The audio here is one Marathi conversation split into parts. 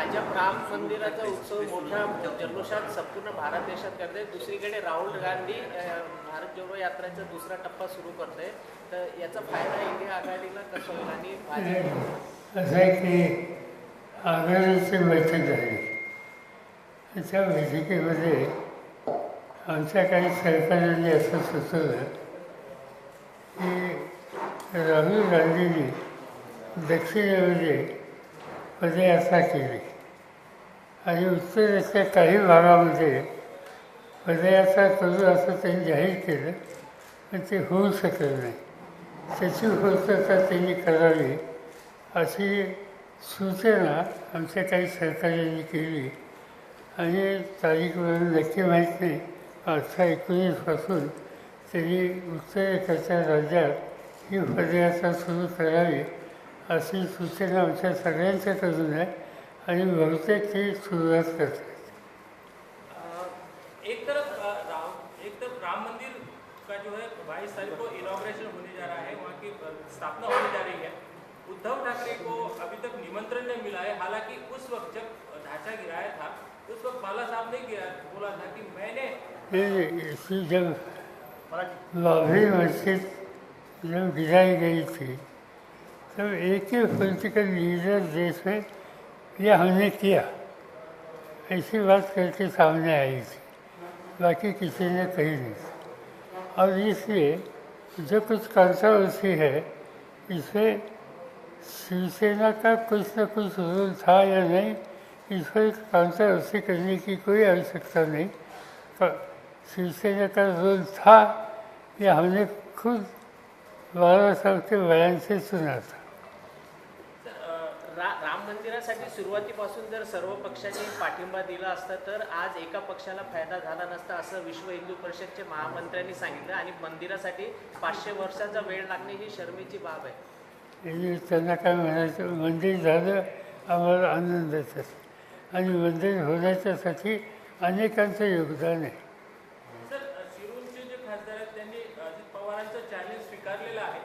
भाजप राम मंदिराचा उत्सव मोठ्या जल्लोषात संपूर्ण भारत देशात करते. दुसरीकडे राहुल गांधी भारत जोडो यात्रेचा दुसरा टप्पा सुरू करते. तर याचा फायदा इंडिया आघाडीला कसा होईल आणि भाजप असं आहे की आघाडीची बैठक झाली. त्या बैठकीमध्ये आमच्या काही सहकाऱ्यांनी असं सुचवलं की राहुल गांधींनी दक्षिणेमध्ये पदयात्रा केली आणि उत्तरेच्या काही भागामध्ये पदयात्रा करू असं त्यांनी जाहीर केलं, पण ते होऊ शकलं नाही. त्याची पूर्तता त्यांनी करावी अशी सूचना आमच्या काही सहकार्यांनी केली आणि तारीख वरून नक्की माहीत नाही. 18-19 त्यांनी उत्तरेकडच्या राज्यात ही पदयात्रा सुरू करावी अशी सूचना आमच्या सगळ्यांच्याकडून आहे आणि बहुतेक ती सुरुवात करतात. एक तरफ राम मंदिर का जो है 22 तारीख को इनॉग्रेशन होने जा रहा है, वहाँ की स्थापना होने जा रही है. उद्धव ठाकरे को अभी तक निमंत्रण नहीं मिला है. हालांकि उस वक्त जब ढांचा गिराया था उस वक्त बाला साहब ने बोला था कि मैंने जब बाबरी मस्जिद जब गिराई गई थी तब एक ही पॉलिटिकल लीडर देश में यह हमने किया ऐसी बात करके सामने आई थी, बाकी किसी ने कही नहीं. और इसलिए जो कुछ कंट्रोवर्सी है इसमें शिवसेना का कुछ न कुछ रोल था या नहीं, इस पर कंट्रोवर्सी करने की कोई आवश्यकता नहीं. शिवसेना का रोल था या हमने खुद 12 साल के बयान से सुना था. राम मंदिरासाठी सुरुवातीपासून जर सर्व पक्षांनी पाठिंबा दिला असता तर आज एका पक्षाला फायदा झाला नसता असं विश्व हिंदू परिषदचे महामंत्र्यांनी सांगितलं. आणि मंदिरासाठी 500 वर्षाचा वेळ लागणे ही शर्मेची बाब आहे. त्यांना काय म्हणायचं, मंदिर झालं आम्हाला आनंदाचं आणि मंदिर होण्याच्यासाठी अनेकांचं योगदान आहे. सर, शिरूरचे जे खासदार आहेत त्यांनी अजित पवारांचं चॅलेंज स्वीकारलेलं आहे.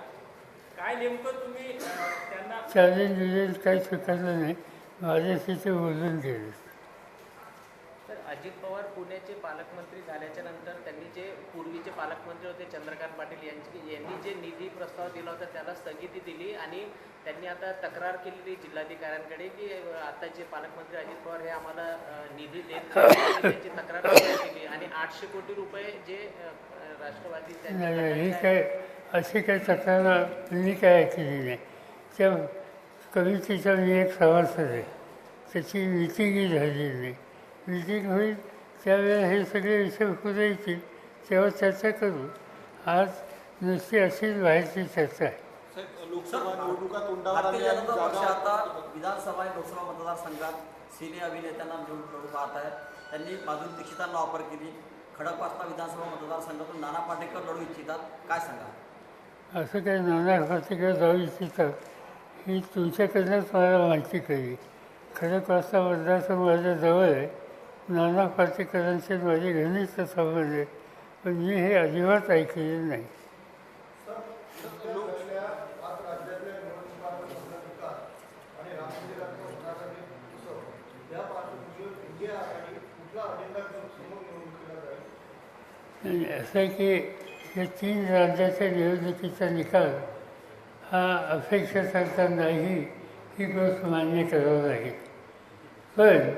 काय नेमकं तुम्ही त्यांना चॅलेंज काही स्वीकारलं नाही, माझ्याशी ते बोलून गेले. तर अजित पवार पुण्याचे पालकमंत्री झाल्याच्या नंतर त्यांनी जे पूर्वीचे पालकमंत्री होते चंद्रकांत पाटील यांनी जे निधी प्रस्ताव दिला होता त्याला स्थगिती दिली आणि त्यांनी आता तक्रार केलेली जिल्हाधिकाऱ्यांकडे की आताचे पालकमंत्री अजित पवार हे आम्हाला निधी देत नाही. त्यांची तक्रार केली आणि 800 कोटी रुपये जे राष्ट्रवादी ही काय अशी काही तक्रार मी काय केली नाही. त्या कमिटीचा मी एक सभासद आहे, त्याची मिटिंगही झालेली नाही. मिटिंग होईल त्यावेळेला हे सगळे विषय पुढे येतील तेव्हा चर्चा करू. आज नुसती अशीच बाहेरची चर्चा आहे. लोकसभा निवडणुका तोंडावर भारतीय जनता पक्ष आता विधानसभा आणि लोकसभा मतदारसंघात सिने अभिनेत्यांना घेऊन लढू पाहत आहेत. त्यांनी माधुरी दीक्षितांना ऑफर केली. खडकवासला विधानसभा मतदारसंघातून नाना पाटेकर लढू इच्छितात, काय सांगा? असं काही नाना पाटेकर जाऊ इच्छितात ही तुमच्याकडनंच मला माहिती कळली. खडकवासला मतदारसंघ माझ्या जवळ आहे. नाना पाटेकरांचे माझे घनिष्ठ संबंध आहे, पण मी हे अजिबात ऐकलेलं नाही. असं आहे की या 3 राज्याच्या निवडणुकीचा निकाल हा अपेक्षेसारखा नाही ही गोष्ट मान्य करावं लागेल. पण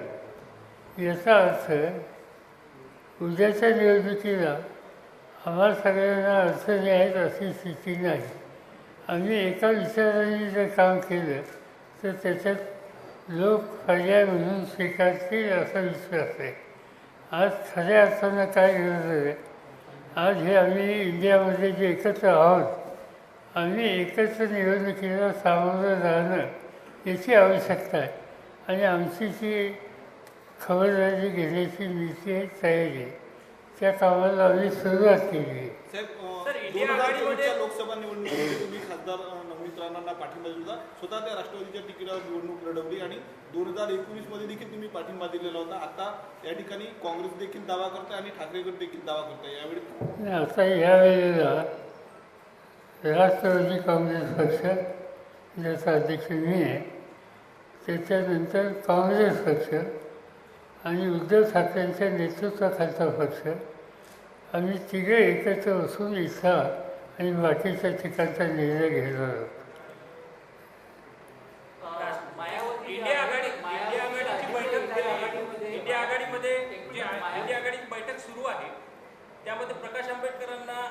याचा अर्थ उद्याच्या निवडणुकीला आम्हाला सगळ्यांना अडचणी आहेत अशी स्थिती नाही. आम्ही एका विचाराने जर काम केलं तर त्याच्यात लोक पर्याय म्हणून स्वीकारतील असा विश्वास आहे. आज खऱ्या अर्थानं काय गरज आहे, आज हे आम्ही इंडियामध्ये जे एकत्र आहोत, आम्ही एकत्र निवडणुकीला सामोरं जाणं याची आवश्यकता आहे आणि आमची जी खबरदारी घेण्याची नीती आहे, तयारी आहे, त्या कामाला आम्ही सुरुवात केली आहे. लोकसभा निवडणुकीमध्ये तुम्ही खासदार नवनीत राणांना पाठिंबा दिला, स्वतः त्या राष्ट्रवादीच्या तिकिटावर निवडणूक लढवली आणि 2019 मध्ये देखील तुम्ही पाठिंबा दिलेला होता. आता या ठिकाणी काँग्रेस देखील दावा करते आणि ठाकरे गट देखील दावा करते. यावेळी आता यावेळेला राष्ट्रवादी काँग्रेस पक्ष ज्याचा अध्यक्ष मी आहे त्याच्यानंतर काँग्रेस पक्ष आणि उद्धव ठाकरेंच्या नेतृत्वाखालचा पक्ष आम्ही तिघे एकत्र बसून इथला आणि बाकीच्या ठिकाणचा निर्णय घेणार आहोत. इंडिया आघाडीची बैठक इंडिया आघाडीमध्ये जी इंडिया आघाडीची बैठक सुरू आहे त्यामध्ये प्रकाश आंबेडकरांना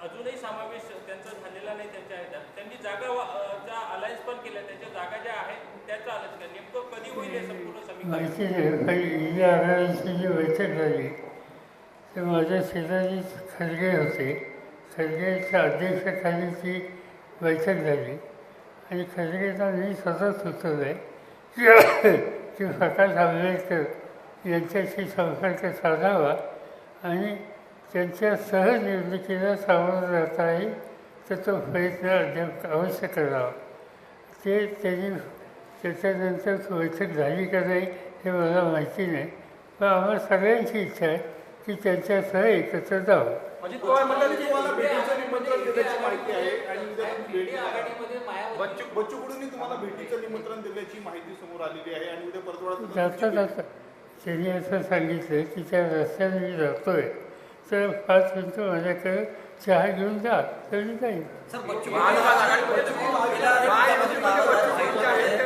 अजूनही समावेश त्यांचा झालेला नाही त्यांच्या ह्याच्यात. त्यांनी जागा अलायन्स पण केल्या, त्यांच्या जागा ज्या आहेत त्याचा अलायन्स नेमकं कधी होईल हे संपूर्ण समीकरण? माहिती नाही, काही इंडिया आघाडीची जी बैठक झाली ते माझ्या शेजारी खरगे होते. खरगेच्या अध्यक्षाखाली ती बैठक झाली आणि खरगेंना मी स्वतः सुचवलं आहे की प्रकाश आंबेडकर यांच्याशी संपर्क साधावा आणि त्यांच्या सहनिर्मितीला सामोरं जाता येईल तर तो प्रयत्न अवश्य करावा. ते त्यांनी त्याच्यानंतर बैठक झाली का नाही हे मला माहिती नाही, पण आम्हाला सगळ्यांची इच्छा आहे की त्यांच्यासह एकत्र जावं. अजित पवार म्हणाले की तुम्हाला भेटीचं निमंत्रण दिल्याची माहिती आहे आणि उद्या तुम्ही भेट आघाडीमध्ये मायावती बच्चू कडूंनी तुम्हाला भेटीचं निमंत्रण दिल्याची माहिती समोर आलेली आहे आणि उद्या परतवाडात जाता त्यांनी असं सांगितलं की त्या रस्त्याने मी जातोय तर 5 मिनटं माझ्याकडे चहा घेऊन जा, तर मी जाईल. सर बच्चू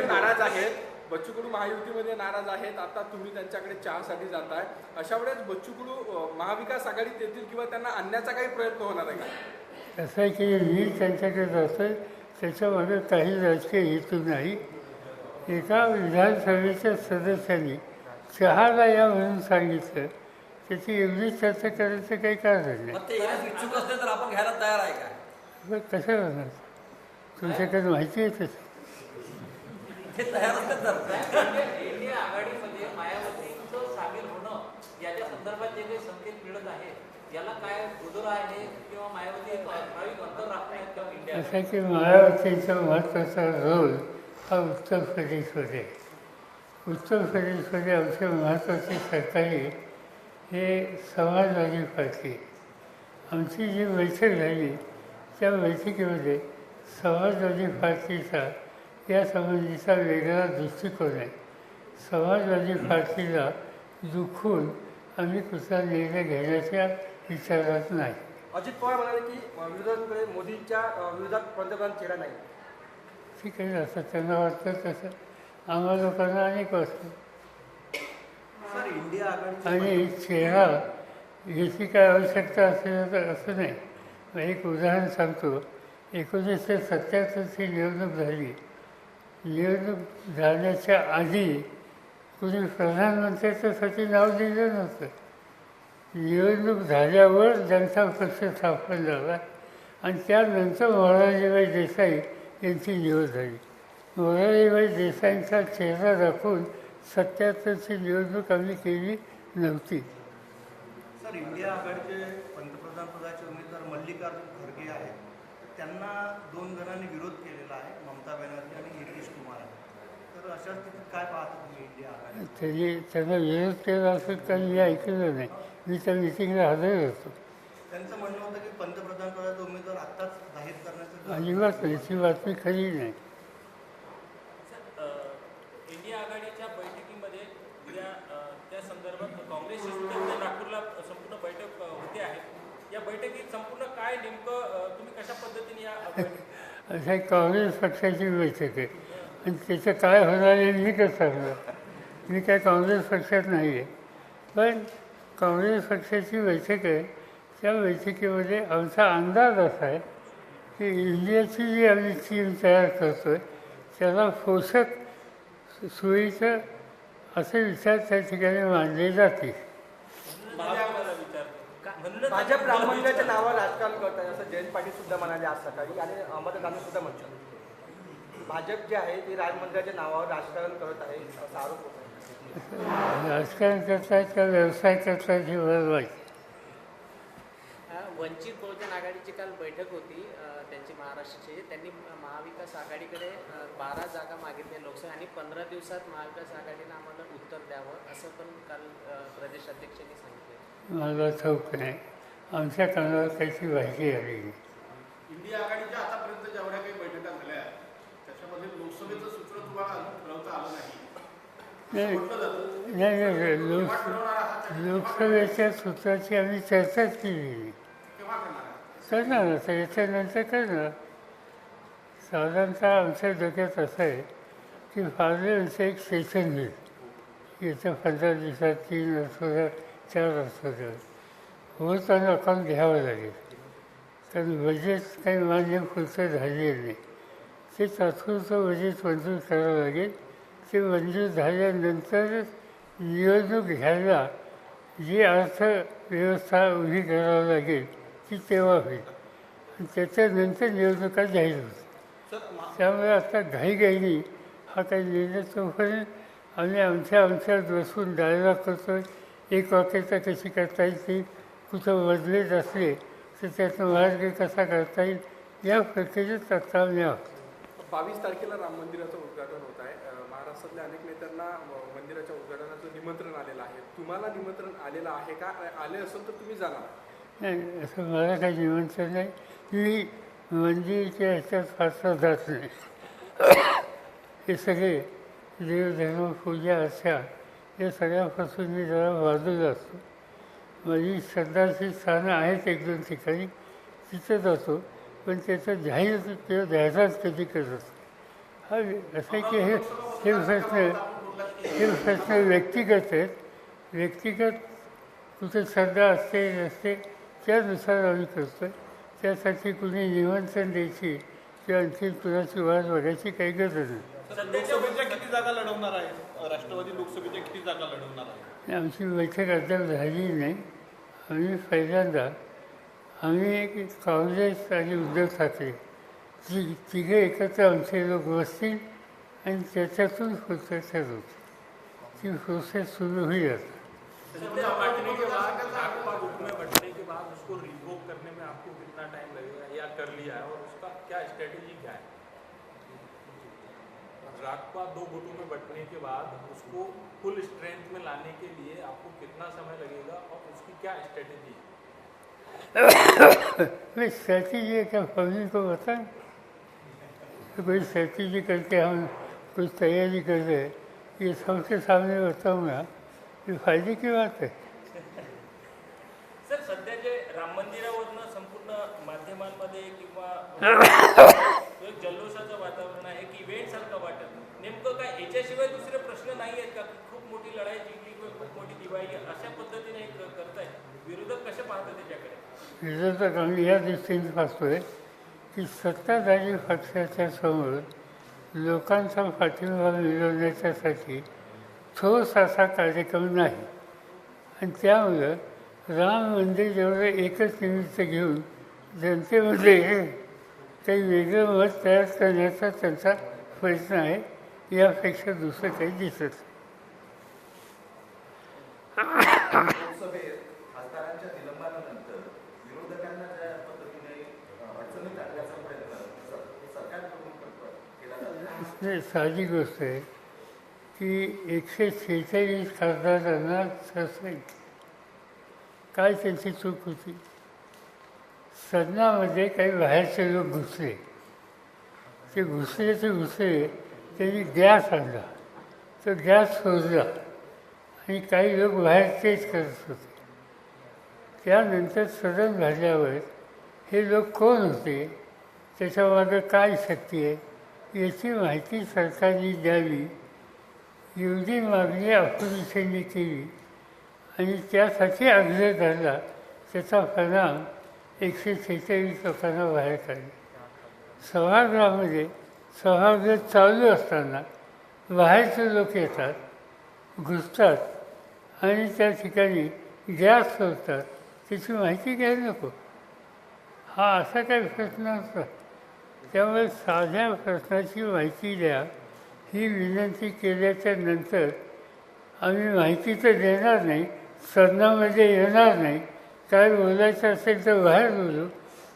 नाराज आहेत, बच्चू कडू महायुतीमध्ये नाराज आहेत. आता तुम्ही त्यांच्याकडे चहासाठी जाताय, अशा वेळेस बच्चू कडू महाविकास आघाडीत येतील किंवा त्यांना आणण्याचा काही प्रयत्न होणार आहे का? असं आहे की मी त्यांच्याकडे जातोय त्याच्यामध्ये काही राजकीय हेतू नाही. एका विधानसभेच्या सदस्यांनी चहाला या म्हणून सांगितलं, त्याची एवढी चर्चा करायचं काही कारण नाही. मग ते येण्यास इच्छुक असले तर आपण घ्यायला तयार आहे का? मग कसं होणार? तुमच्याकडे माहिती आहे तसं. ते तयार असले तर इंडिया आघाडीमध्ये मायावतीचं सामील होणं याच्या संदर्भात जे काही संकेत मिळत आहे याला काय दुजोरा आहे किंवा मायावती एक ठराविक अंतर राखत आहेत किंवा इंडिया असं आहे की मायावतीचा महत्त्वाचा रोल हा उत्तर प्रदेशमध्ये आहे. उत्तर प्रदेशमध्ये आमच्या महत्त्वाची सरकारी हे समाजवादी पार्टी. आमची जी बैठक झाली त्या बैठकीमध्ये समाजवादी पार्टीचा या संबंधीचा वेगळा दृष्टिकोन आहे. समाजवादी पार्टीला दुखून आम्ही कुठला निर्णय घेण्याच्या विचारात नाही. अजित पवार म्हणाले की विरोधांकडे मोदींच्या विरोधात पंतप्रधान चेहरा नाही. ठीक आहे, असं त्यांना वाटतं तसं आम्हा लोकांना अनेक वाटतं. सर इंडिया आघाडी आणि चेहरा याची काय आवश्यकता असेल तर असं नाही. मग एक उदाहरण सांगतो. 1977ची निवडणूक झाली. निवडणूक झाल्याच्या आधी कुणी प्रधानमंत्र्याच्यासाठी नाव दिलं नव्हतं. निवडणूक झाल्यावर जनता पक्ष स्थापन झाला आणि त्यानंतर मोरारजीभाई देसाई यांची निवड झाली. मोरारजीभाई देसाईंचा चेहरा दाखवून 77ची निवडणूक आम्ही केली नव्हती. सर इंडिया आघाडीचे पंतप्रधान पदाचे उमेदवार मल्लिकार्जुन खरगे आहेत. त्यांना 2 जणांनी विरोध केलेला आहे, ममता बॅनर्जी आणि नितीश कुमार. तर अशा स्थितीत काय पाहता तुम्ही इंडिया आघाडी? त्यांना विरोध केला असेल तर मी ऐकलं नाही. मी त्या मिटिंगला हजर होतो. त्यांचं म्हणणं होतं की पंतप्रधान पदाचा उमेदवार आत्ताच जाहीर करण्याचं अजिबात नाही, ती बातमी खरी नाही. इंडिया आघाडीच्या बैठकीमध्ये उद्या त्या संदर्भात काँग्रेस नागपूरला संपूर्ण बैठक होते आहे. या बैठकीत संपूर्ण काय नेमकं तुम्ही कशा पद्धतीने या असं एक काँग्रेस पक्षाची बैठक आहे आणि त्याचं काय होणार आहे मी कसं सांगणार. मी काय काँग्रेस पक्षात नाही आहे, पण काँग्रेस पक्षाची बैठक आहे. त्या बैठकीमध्ये आमचा अंदाज असा आहे की इंडियाची जी आम्ही टीम तयार करतो आहे त्याला पोषक सोयीचं असे विचार त्या ठिकाणी मांडले जातील. भाजप राम मंदिराच्या नावावर राजकारण करत आहे असं जयंत पाटील सुद्धा म्हणाले आज सकाळी आणि अहमद गांधी सुद्धा म्हणतात. भाजप जे आहे ते राम मंदिराच्या नावावर राजकारण करत आहे असा आरोप होत आहे. राजकारण करतायत का व्यवसाय करतायत हे मला माहिती. वंचित बहुजन आघाडीची काल बैठक होती त्यांची महाराष्ट्राची. त्यांनी महाविकास आघाडीकडे 12 जागा मागितल्या लोकसभा आणि 15 दिवसात महाविकास आघाडीनं आम्हाला उत्तर द्यावं असं पण काल प्रदेश अध्यक्षांनी सांगितलं. मला ठाऊक नाही, आमच्या कानावर त्याची माहिती आली नाही. इंडिया आघाडीच्या आतापर्यंत जेवढ्या काही बैठका झाल्या त्याच्यामध्ये लोकसभेचं सूत्र तुम्हाला अजून ठरवता आलं नाही. नाही नाही, लोकसभेच्या सूत्राची आम्ही चर्चाच केली करणार आता याच्यानंतर करणार. साधारणतः आमच्या डोक्यात असं आहे की पार्लमेंटचं एक सेशन होईल. येत्या 15 दिवसात 3 असू द्या 4 असू द्या होताना अकाउंट घ्यावं लागेल. कारण बजेट काही मान्य पुढचं झालेलं नाही. ते तात्पुरतं बजेट मंजूर करावं लागेल. ते मंजूर झाल्यानंतर निवडणूक घ्यायला जी अर्थव्यवस्था उभी करावी लागेल ती तेव्हा होईल आणि त्याच्यानंतर निवडणुका जाहीर होतील. त्यामुळे आता घाईघाईने हा काही निर्णय तोपर्यंत आम्ही आमच्यात बसून डायलॉग करतो. एक वाक्यता कशी करता येईल ती कुठं बदलेत असले तर त्याचा मार्ग कसा करता येईल या प्रक्रियेत आता आम्ही आहोत. 22 तारखेला राम मंदिराचं उद्घाटन होत आहे. महाराष्ट्रातल्या अनेक नेत्यांना मंदिराच्या उद्घाटनाचं निमंत्रण आलेलं आहे. तुम्हाला निमंत्रण आलेलं आहे का? आले असेल तर तुम्ही जाणार? नाही, असं मला काही निमंत्रण नाही. मी मंदिराच्या ह्याच्यात फारसा जात नाही. हे सगळे देवधर्म पूजा अर्चा या सगळ्यापासून मी जरा बाजूला असतो. माझी श्रद्धाची स्थानं आहेत 1-2 ठिकाणी तिथं जातो. पण त्याचं जाहीर किंवा द्यायचाच कधी करत असतो. हा असं आहे की हे प्रश्न व्यक्तिगत आहेत. व्यक्तिगत कुठे श्रद्धा असते नसते त्यानुसार आम्ही करतो. त्यासाठी कुणी निमंत्रण द्यायची किंवा आणखी कुणाची वाद बघायची काही गरज नाही. लोकसभेच्या किती जागा लढवणार आहे? राष्ट्रवादी लोकसभेच्या किती जागा लढवणार आहे? आमची बैठक अद्याप झाली नाही. आम्ही पहिल्यांदा काँग्रेस आणि उद्धव ठाकरे तिघे एकत्र आमचे लोक बसतील आणि त्याच्यातून पुढचं ठरवतील. ती प्रोसेस सुरू होईल आता. सत्ता बांटने के बाद भाजपा गुट में बंटने के बाद उसको रिवोक करने में आपको कितना टाइम लगेगा या कर लिया है और उसका क्या स्ट्रेटेजी क्या है? राजपा 2 गुटों में बंटने के बाद उसको फुल स्ट्रेंथ में लाने के लिए आपको कितना समय लगेगा और उसकी क्या स्ट्रेटेजी है? स्ट्रैटेजी है क्या पब्लिक को बताएं? तो कोई स्ट्रैटेजी करके हम कुछ तैयारी कर रहे ये सबके सामने बताऊँगा ये फायदे की बात आहे. सर सध्या जे राम मंदिरावरनं संपूर्ण माध्यमांमध्ये किंवा एक जल्लोषाचं वातावरण आहे की इव्हेंट सारखं वाटत नेमकं काय याच्याशिवाय दुसरे प्रश्न नाही आहेत का? खूप मोठी लढाई जिंकली किंवा खूप मोठी दिवाळी अशा पद्धतीने करताय. विरोधक कसे पाहतात त्याच्याकडे? विरोधक आम्ही या दृष्टीने पाहतोय की सत्ताधारी पक्षाच्या समोर लोकांचा पाठिंबा मिळवण्याच्यासाठी ठोस असा कार्यक्रम नाही. आणि त्यामुळं राम मंदिर एवढं एकच निमित्त घेऊन जनतेमध्ये काही वेगळं मत तयार करण्याचा त्यांचा प्रयत्न आहे. यापेक्षा दुसरं काही दिसत लोकसभेत खासदारांच्या निलंबनानंतर विरोधकांना ज्या पद्धतीने अडचणीत आणण्याचा प्रयत्न सरकारकडून केला जातो. नाही, साधी गोष्ट आहे की 146 खासदारांना सस्पेंड. काय त्यांची चूक होती? सदनामध्ये काही बाहेरचे लोक घुसले. ते घुसले त्यांनी गॅस आणला. तो गॅस शोधला आणि काही लोक बाहेर तेच करत होते. त्यानंतर सदन झाल्यावर हे लोक कोण होते, त्याच्यामागं काय शक्ती आहे याची माहिती सरकारने द्यावी एवढी मागणी अपोजिशनने केली आणि त्यासाठी आग्रह धरला. त्याचा परिणाम 146 लोकांना बाहेर काढले. सभागृहामध्ये सभागृह चालू असताना बाहेरचे लोक येतात, घुसतात आणि त्या ठिकाणी गॅस सोडतात. त्याची माहिती घ्यायला नको. हा असा काही प्रश्न असतो. त्यामुळे साध्या प्रश्नाची माहिती द्या ही विनंती केल्याच्या नंतर आम्ही माहिती तर देणार नाही, सदनामध्ये येणार नाही. काय बोलायचं असेल तर बाहेर बोलू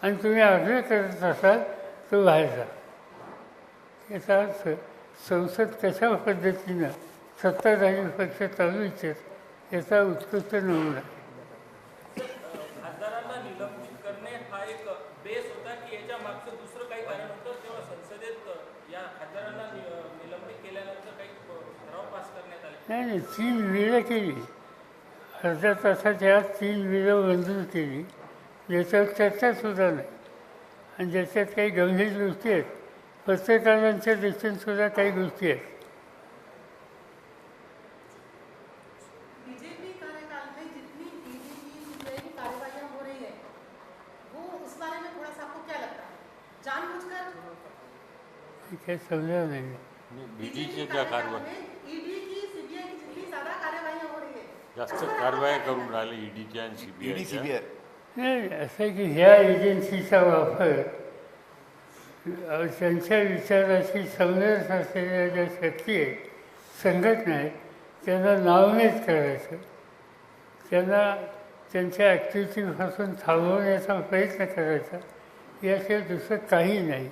आणि तुम्ही आग्रह करत असाल तर बाहेर जा. याचा अर्थ संसद कशा पद्धतीनं सत्ताधारी पक्ष चालू इच्छित याचा उत्कृष्ट नमुना. खासदारांना निलंबित करणे हा एक बेस होता की याच्या मागचं दुसरं काही कारण होतं? तेव्हा संसदेत या खासदारांना निलंबित केल्यानंतर काही ठराव पास करण्यात आले. नाही 3 बिलं केली, अर्ध्या तासाच्या आत 3 बिलं मंजूर केली, ज्याच्यावर चर्चासुद्धा नाही आणि ज्याच्यात काही गंभीर गोष्टी आहेत, पत्रकारांच्या दृष्टीनंसुद्धा काही गोष्टी आहेत. बीजेपी कार्यकाल में जितनी ईडी की सीबीआई की कार्रवाइयां हो रही है, वो उस बारे में थोड़ा सा आपको क्या लगता है? जानबूझकर काही समजा नाही. बीजेपी कार्यकाल में ईडी की सीबीआई की जितनी ज्यादा कार्रवाइयां हो रही है, जास्त कारवाया करून राहिले ईडीच्या आणि सीबीआयच्या. नाही, असं आहे की ह्या एजन्सीचा वापर त्यांच्या विचाराशी संघर्ष असलेल्या ज्या शक्ती आहेत, संघटना आहेत, त्यांना नावमेद करायचं, त्यांना त्यांच्या ॲक्टिव्हिटीपासून थांबवण्याचा प्रयत्न करायचा, याशिवाय दुसरं काही नाही.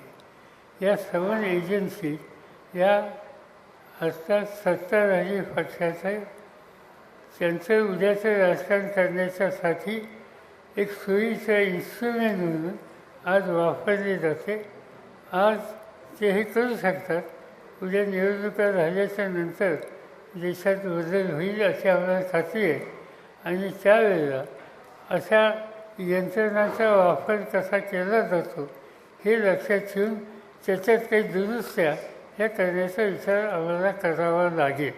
या सर्व एजन्सी या आत्ता सत्ताधारी पक्षाचं त्यांचं उद्याचं राजकारण करण्याच्यासाठी एक सोयीचं इन्स्ट्रुमेंट म्हणून आज वापरले जाते. आज ते हे करू शकतात, उद्या निवडणुका झाल्याच्या नंतर देशात बदल होईल अशी आम्हाला खात्री आहे आणि त्यावेळेला अशा यंत्रणांचा वापर कसा केला जातो हे लक्षात ठेवून त्याच्यात काही दुरुस्त्या ह्या करण्याचा विचार आम्हाला करावा लागेल.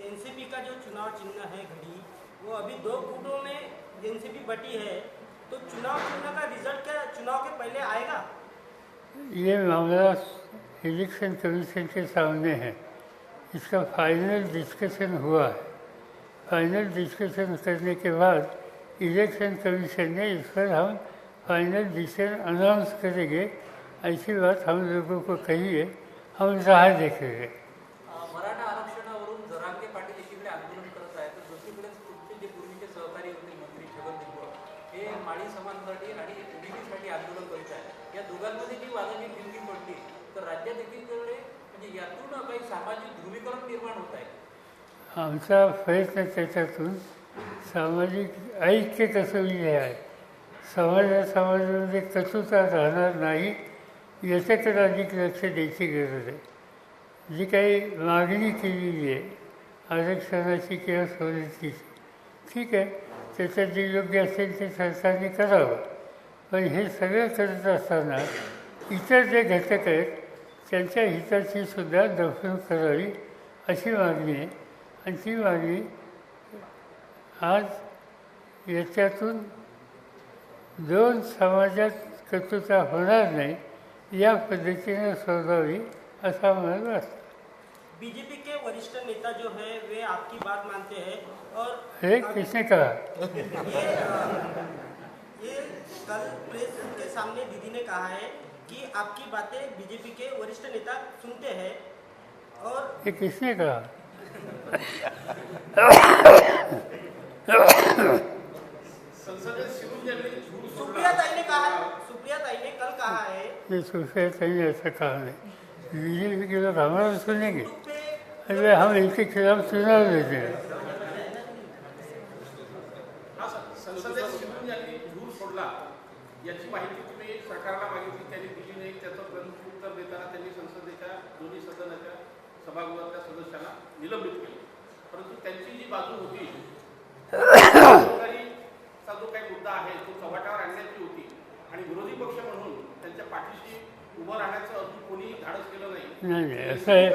एनसीपी का जो चुनाव चिन्ह है घड़ी, वो अभी 2 गुटों में एनसीपी बटी है, तो चुनाव चिन्ह का रिजल्ट क्या चुनाव के पहले आएगा? ये मामला इलेक्शन कमीशन के सामने है. इसका फाइनल डिस्कशन हुआ है. फाइनल डिस्कशन करने के बाद इलेक्शन कमीशन ने इस पर हम फाइनल डिसीजन अनाउंस करेंगे. ऐसी बात हम लोगों को कही है, हम राह देखेंगे. मराठा आरक्षणावरून जरांगे पाटील एकीकडे आंदोलन करत आहेत, तर दुसरीकडे तुमचे जे पूर्वीचे सहकारी होते मंत्री छगन भुजबळ हे माळी समाजासाठी आणि ओबीसीसाठी आंदोलन करीत आहेत. या दोघांमध्ये जी वादाची ठिणगी पडली तर राज्यात एकीकडे म्हणजे यातून काही सामाजिक ध्रुवीकरण निर्माण होत आहे. आमचा प्रयत्न त्याच्यातून सामाजिक ऐक्य कसवले आहे. समाजामध्ये कटुता राहणार नाही याच्याकडे अधिक लक्ष द्यायची गरज आहे. जी काही मागणी केलेली आहे आरक्षणाची किंवा सवलतीची, ठीक आहे, त्याच्यात जे योग्य असेल ते सरकारने करावं. पण हे सगळं करत असताना इतर जे घटक आहेत त्यांच्या हिताची सुद्धा दखल करावी अशी मागणी आहे. आणि ती मागणी आज याच्यातून 2 समाजात कटुता होणार नाही या पद्धतीने सोडवावी असं आम्हाला वाटतं. बीजेपी के वरिष्ठ नेता जो है वे आपकी बात मानते हैं और हे किसने कहा? ये कल प्रेस के सामने दीदी ने कहा है कि आपकी बातें बीजेपी के वरिष्ठ नेता सुनते हैं और ये किसने कहा? सुप्रिया ताई ने कहा, सुप्रिया ताई ने कल कहा है. ये सुप्रिया ताई ने ऐसा कहा नहीं. बीजेपी के लोग हमारा सुनेंगे, अरे हम इनके खिलाफ चुनाव देते हैं. संसदेत शिंदे यांनी धूर सोडला याची माहिती तुम्ही सरकारला मागितली, त्यांनी दिली नाही. त्याचं प्रत्युत्तर देताना त्यांनी संसदेच्या दोन्ही सदनाच्या सभागृहातल्या सदस्यांना निलंबित केले. परंतु त्यांची जी बाजू होती सरकारीचा जो काही मुद्दा आहे तो चव्हाट्यावर आणण्याची होती आणि विरोधी पक्ष म्हणून त्यांच्या पाठीशी उभं राहण्याचं अजून कोणी धाडस केलं नाही. नाही, असं आहे,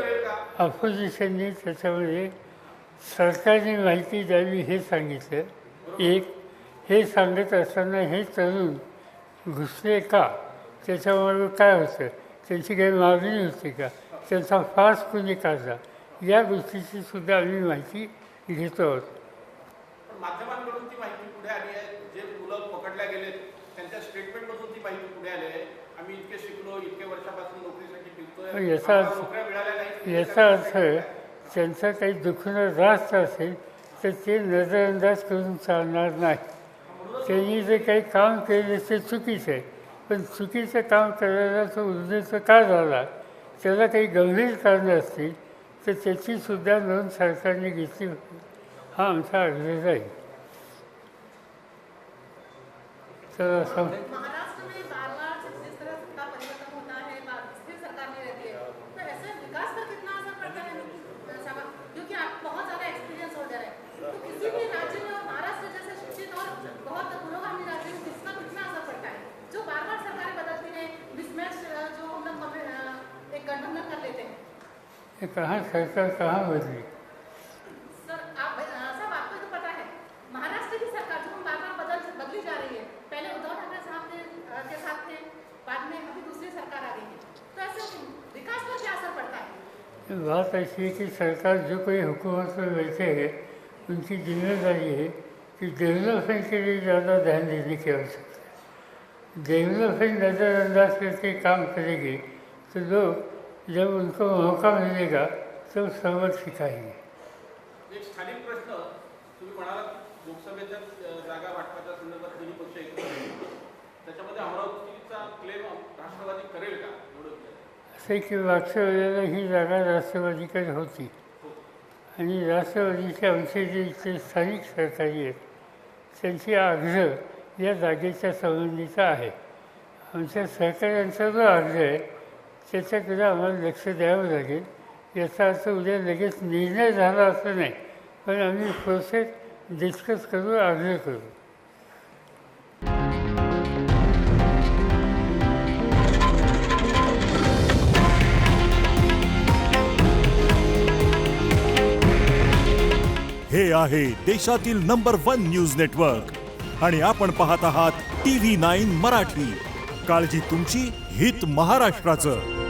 अपोजिशनने त्याच्यामध्ये सरकारने माहिती द्यावी हे सांगितलं. एक हे सांगत असताना हे तरुण घुसले का, त्याच्यामुळे काय होतं, त्यांची काही मागणी होती का, त्यांचा फास कोणी काढला, या गोष्टीची सुद्धा आम्ही माहिती घेतो आहोत. पण माध्यमांकडून ती माहिती पुढे आली आहे. जे मुलं पकडल्या गेलेत त्यांच्या स्टेटमेंटमधून ती माहिती पुढे आली आहे. आम्ही इतके शिकलो, इतके वर्षापासून नोकरीसाठी फिरतोय, याचा नोकऱ्या मिळाल्या नाही. याचा अर्थ त्यांचा काही दुखणं रास्त असेल तर ते नजरअंदाज करून चालणार नाही. त्यांनी जे काही काम केले ते चुकीचं आहे, पण चुकीचं काम करायला तो उद्देश का झाला, त्याला काही गंभीर कारणं असतील तर त्याचीसुद्धा नोंद सरकारने घेतली होती. हा आमचा आग्रह आहे. तर असं महाराष्ट्र में बार-बार जिस तरह सत्ता परिवर्तन होता है, स्थिर सरकार में रहती है, तो ऐसे विकास पर कितना असर पड़ता है? क्योंकि आप कहाँ सरकार कहाँ बदली? सर साहब आपको तो पता है महाराष्ट्र की सरकार जो बार बार बदली जा रही है, पहले उद्धव ठाकरे साहब के साथ थे, बाद में अभी दूसरी सरकार आ रही है, तो ऐसे विकास पर क्या असर पड़ता है? बात ऐसी है कि सरकार जो कोई हुकूमत में बैठे हैं उनकी जिम्मेदारी है कि डेवलपमेंट के लिए ज़्यादा ध्यान देने की आवश्यकता है। डेवलपमेंट नज़रअंदाज करके काम करेंगे तो लोग जब उनको मौका मिलेगा तो सबक सिखाएंगे। एक स्थानिक प्रश्न, तुम्ही म्हणालात लोकसभेच्या जागा वाटपाच्या संदर्भात दोन्ही पक्ष एकत्र आहेत. त्याच्यामध्ये अमरावतीचा क्लेम राष्ट्रवादी करेल का? असे की मागच्या वेळेला ही जागा राष्ट्रवादीकडे होती आणि राष्ट्रवादीचे आमचे जे इथे स्थानिक सरकारी आहेत त्यांची आग्रह या जागेच्या संबंधीचा आहे. आमच्या सहकाऱ्यांचा जो आग्रह आहे त्याच्याकडे आम्हाला लक्ष द्यावं लागेल. याचा अर्थ उद्या लगेच निर्णय झाला असं नाही, पण आम्ही प्रोसेस डिस्कस करू, आग्रह करू. हे आहे देशातील नंबर 1 न्यूज नेटवर्क आणि आपण पाहत आहात TV9 मराठी. काळजी तुमची, हित महाराष्ट्राचं.